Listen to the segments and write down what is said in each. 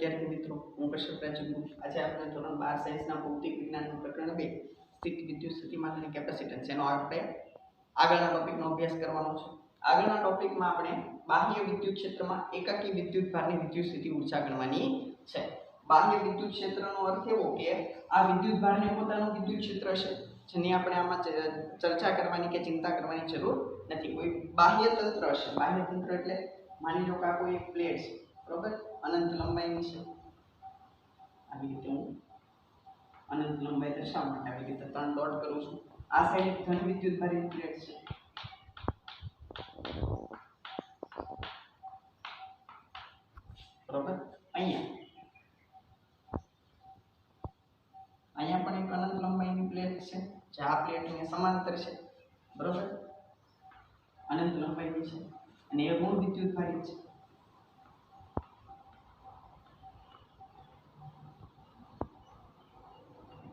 વિદ્યાર્થી મિત્રો, હું કશ્યપ આજે આપણે ધોરણ 12 સાયન્સના ભૌતિક વિજ્ઞાનનું પ્રકરણ 2 સ્થિત વિદ્યુત સ્થિતિમાન અને કેપેસિટન્સ એનો આપણે આગળના ટોપિકનો અભ્યાસ કરવાનો છે. આગળના ટોપિકમાં આપણે બાહ્ય વિદ્યુત ક્ષેત્રમાં એકાકી વિદ્યુત ભારની વિદ્યુત સ્થિતિ ઊર્જા ગણવાની છે. બાહ્ય વિદ્યુત ક્ષેત્રનો અર્થ એવો કે આ વિદ્યુત ભારને પોતાનું વિદ્યુત ક્ષેત્ર છે, જેની આપણે આમાં ચર્ચા કરવાની કે ચિંતા કરવાની જરૂર નથી. કોઈ બાહ્ય તંત્ર હશે. બાહ્ય તંત્ર એટલે માની લો કે આ કોઈ એક પ્લેટ છે, બરોબર, અનંત લંબાઈની છે. આવી રીતે હું અનંત લંબાઈ દર્શાવવા માટે આવી રીતે 3 ડોટ કરું છું. આ સાઈડ ધન વિદ્યુત ભારની પ્લેટ છે, બરોબર. અહીંયા પણ એક અનંત લંબાઈની પ્લેટ છે, જે આ પ્લેટને સમાંતર છે, બરોબર, અનંત લંબાઈની છે, અને એ ઋણ વિદ્યુત ભારી છે.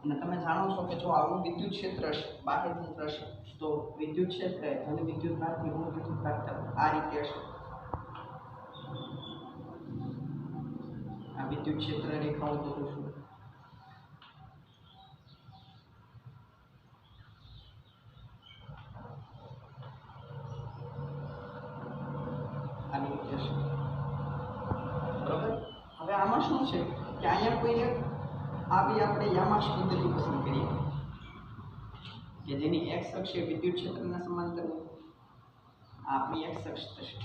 અને તમે જાણો છો કે જો આવું વિદ્યુત ક્ષેત્ર હશે, બાહ્ય તંત્ર હશે, તો વિદ્યુત ક્ષેત્ર ધન વિદ્યુત ભારથી ઋણ વિદ્યુત ભાર તરફ આ રીતે હશે. આ વિદ્યુત ક્ષેત્ર રેખાઓ દોરું છું. આવી રીતે હશે, બરોબર. હવે આમાં શું છે કે અહીંયા કોઈને આવી આપણે યામાશ પદ્ધતિ પસંદ કરીએ કે જેની x અક્ષ વિદ્યુત ક્ષેત્રના સમાંતર હોય. આપણી x અક્ષ થશે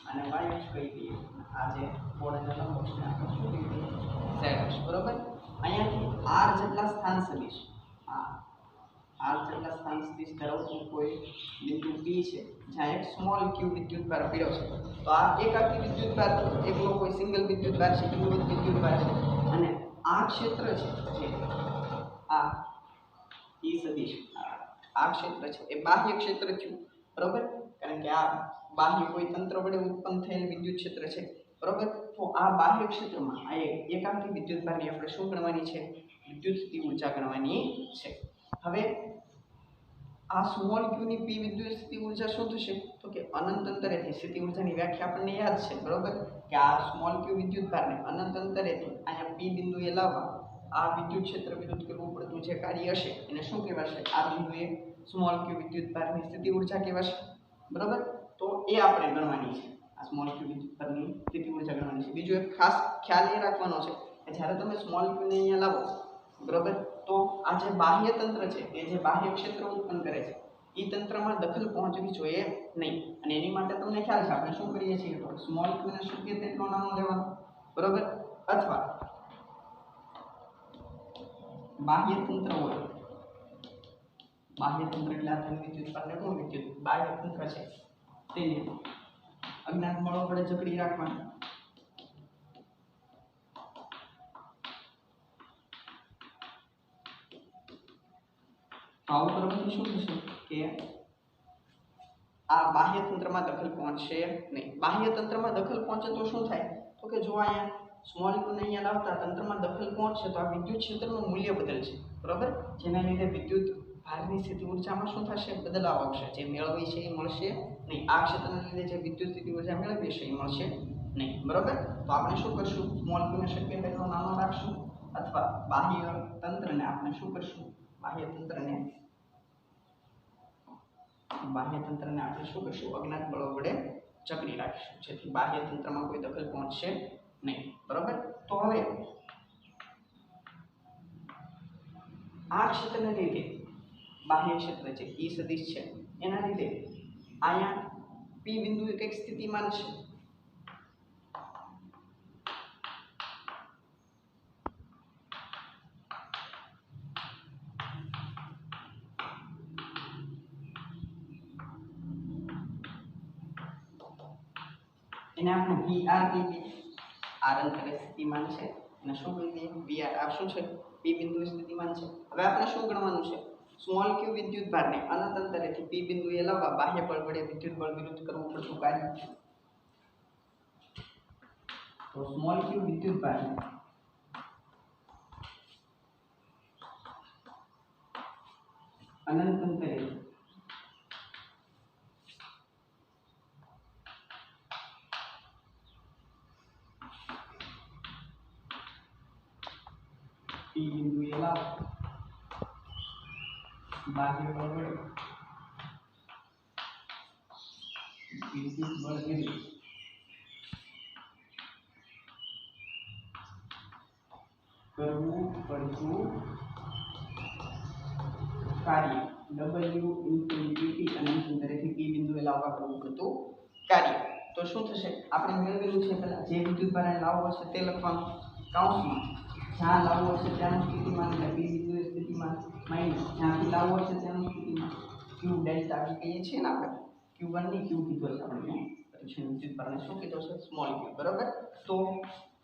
અને y અક્ષ કહી દઈએ. આ જે ગોળાના લંબ અક્ષને આપણે શું કહી દઈએ? z અક્ષ, બરોબર. અહીંયાથી r જેટલા સ્થાન સદિશ, r જેટલા સ્થાન સદિશ ધરાવતું કોઈ બિંદુ p છે, જ્યાં એક સ્મોલ q વિદ્યુત ભાર પીડ્યો છે. તો આ એકાકી વિદ્યુત ભાર, એકલો કોઈ સિંગલ વિદ્યુત ભાર છે, બિંદુવત વિદ્યુત ભાર છે, અને આ ક્ષેત્ર છે જે આ e સદિશ આ ક્ષેત્ર છે એ બાહ્ય ક્ષેત્ર થયું, બરોબર. કારણ કે આ બાહ્ય કોઈ તંત્ર વડે ઉત્પન્ન થયેલ વિદ્યુત ક્ષેત્ર છે, બરોબર. તો આ બાહ્ય ક્ષેત્રમાં આ એકાકી વિદ્યુત ભારની આપણે શું ગણવાની છે? વિદ્યુત સ્થિતિ ઊર્જા ગણવાની છે. હવે આ સ્મોલ q ની p વિદ્યુત સ્થિતિ ઊર્જા શું થશે? તો કે અનંત અંતરેથી સ્થિતિ ઊર્જાની વ્યાખ્યા આપણને યાદ છે, બરોબર, કે આ સ્મોલ q વિદ્યુત ભારને અનંત અંતરેથી અહીંયા p બિંદુએ લાવવા આ વિદ્યુત ક્ષેત્ર વિરુદ્ધ કરવું પડતું જે કાર્ય હશે એને શું કહેવાશે? આ બિંદુએ સ્મોલ q વિદ્યુત ભારની સ્થિતિ ઊર્જા કહેવાશે, બરોબર. તો એ આપણે ગણવાની છે. આ સ્મોલ q વિદ્યુત ભારની સ્થિતિ ઊર્જા ગણવાની છે. બીજો એક ખાસ ખ્યાલ એ રાખવાનો છે કે જ્યારે તમે સ્મોલ q ને અહીંયા લાવો, બરોબર, તો આ જે બાહ્ય તંત્ર છે એ જે બાહ્ય ક્ષેત્ર ઉત્પન્ન કરે છે એ તંત્રમાં દખલ પહોંચવી જોઈએ નહીં. અને એની માટે તમને ખ્યાલ છે આપણે શું કરીએ છીએ? તો સ્મોલ q ને શક્ય તેટલો નાનો લેવાનો, બરોબર, અથવા બાહ્ય તંત્ર હોય, બાહ્ય તંત્ર એટલે આ ધન વિદ્યુત ભાર ને ઋણ વિદ્યુત બાહ્ય તંત્ર છે તેને અજ્ઞાત બળો વડે જકડી રાખવાનું. આવું કરવાથી શું થશે કે આ બાહ્ય તંત્રમાં દખલ પહોંચશે નહીં. બાહ્ય તંત્રમાં દખલ પહોંચે તો શું થાય? તો કે જો અહીંયા સ્મોલ q ને અહીંયા લાવતા તંત્રમાં દખલ પહોંચશે તો આ વિદ્યુત ક્ષેત્રનું મૂલ્ય બદલશે, બરોબર. જેના લીધે વિદ્યુત ભારની સ્થિતિ ઊર્જામાં શું થશે? બદલાવ આવશે. જે મેળવી છે એ મળશે નહીં. આ ક્ષેત્રના લીધે જે વિદ્યુત સ્થિતિ ઊર્જા મેળવી છે એ મળશે નહીં, બરોબર. તો આપણે શું કરશું? સ્મોલ q ને શક્ય તેટલો નાનો રાખશું, અથવા બાહ્ય તંત્રને આપણે શું કરશું? બાહ્ય તંત્રને આપણે શું કરશું? અજ્ઞાત બળો વડે જકડી રાખીશું, જેથી બાહ્ય તંત્રમાં કોઈ દખલ પહોંચશે નહીં, બરોબર. તો હવે આ ક્ષેત્રને લીધે બાહ્ય ક્ષેત્ર છે e સદિશ છે એના લીધે અહીંયા p બિંદુ એક સ્થિતિમાન છે, એને આપણે vr કહી દઈએ. r અંતરે સ્થિતિમાન છે અને શું કહી દઈએ? vr. આ શું છે? p બિંદુ સ્થિતિમાન છે. હવે આપણે શું ગણવાનું છે? સ્મોલ q વિદ્યુત ભારને અનંત અંતરેથી p બિંદુએ લાવવા બાહ્ય બળ વડે વિદ્યુત બળ વિરુદ્ધ કરવું પડતું કાર્ય. તો સ્મોલ q વિદ્યુત ભારને અનંત અંતરેથી P બિંદુએ લાવો બાહ્ય બળ વડે વિદ્યુત બળ વિરુદ્ધ કરવું પડતું કાર્ય W ઇન્ફિનિટી T અનંત અંતરેથી P બિંદુએ લાવવા કરવું પડતું કાર્ય. તો શું થશે? આપણે મેળવેલું છે પહેલા જે વિદ્યુતભારને લાવવો છે તે લખવાનું કૌંસમાં જ્યાં લાવવો છે ત્યાંનું સ્થિતિમાન એટલે P બિંદુએ સ્થિતિમાન માઈનસ જ્યાંથી લાવવો છે ત્યાંનું સ્થિતિમાન Q ડેલ્ટા V કહીએ છીએ ને આપણે Q1 ની Q કીધો છે આપણે પછી વિદ્યુતભારને શું કીધો છે સ્મોલ q બરાબર. તો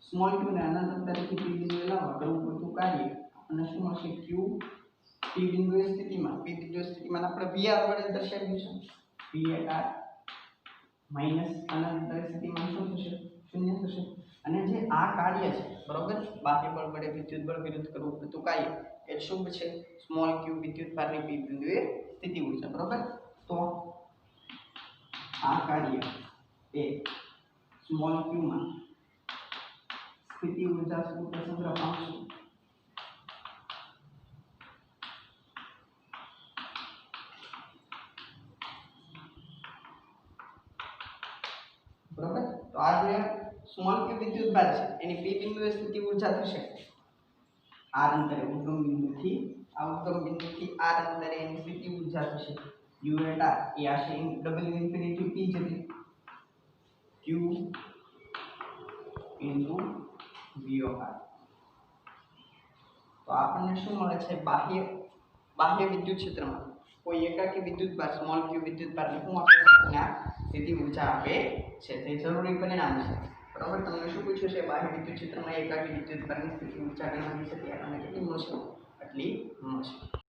સ્મોલ q ને અનંત અંતરેથી P બિંદુએ લાવવા કરવું પડતું કાર્ય અને શું મળશે Q P બિંદુએ સ્થિતિમાન આપણે VR વડે દર્શાવ્યું છે VAR માઈનસ અનંત અંતરે સ્થિતિમાન શું થશે શૂન્ય થશે. અને જે આ કાર્ય છે બરોબર બાહ્ય બળ વડે વિદ્યુત બળ વિરુદ્ધ કરવું પડતું કાર્ય એ શું છે સ્મોલ q વિદ્યુતભારની P બિંદુએ સ્થિતિ ઊર્જા બરોબર. તો આ કાર્ય એ સ્મોલ q માં સ્થિતિ ઊર્જા સ્વરૂપે સંગ્રહ પામશે બરાબર. તો આ જે સ્મોલ q વિદ્યુતભાર છે એની P બિંદુએ સ્થિતિ ઊર્જા થશે r અંતરે ઉદ્ગમ બિંદુથી r અંતરે એની સ્થિતિ ઊર્જા થશે u at r એ આશે w ઇન્ફિનિટી P જેટલી q into v of r. તો આપણને શું મળે છે બાહ્ય વિદ્યુત ક્ષેત્રમાં કોઈ એકાકી વિદ્યુતભાર સ્મોલ q વિદ્યુતભારની શું આપે છે આ સ્થિતિ ઊર્જા આપે છે તે જરૂરી પરિણામ છે બરાબર. તમને શું પૂછ્યું છે બાહ્ય વિદ્યુત ક્ષેત્રમાં એકાકી વિદ્યુતભારની સ્થિતિ ઊર્જા ગણવાની છે તે આપણને કેટલી મળશે આટલી મળશે.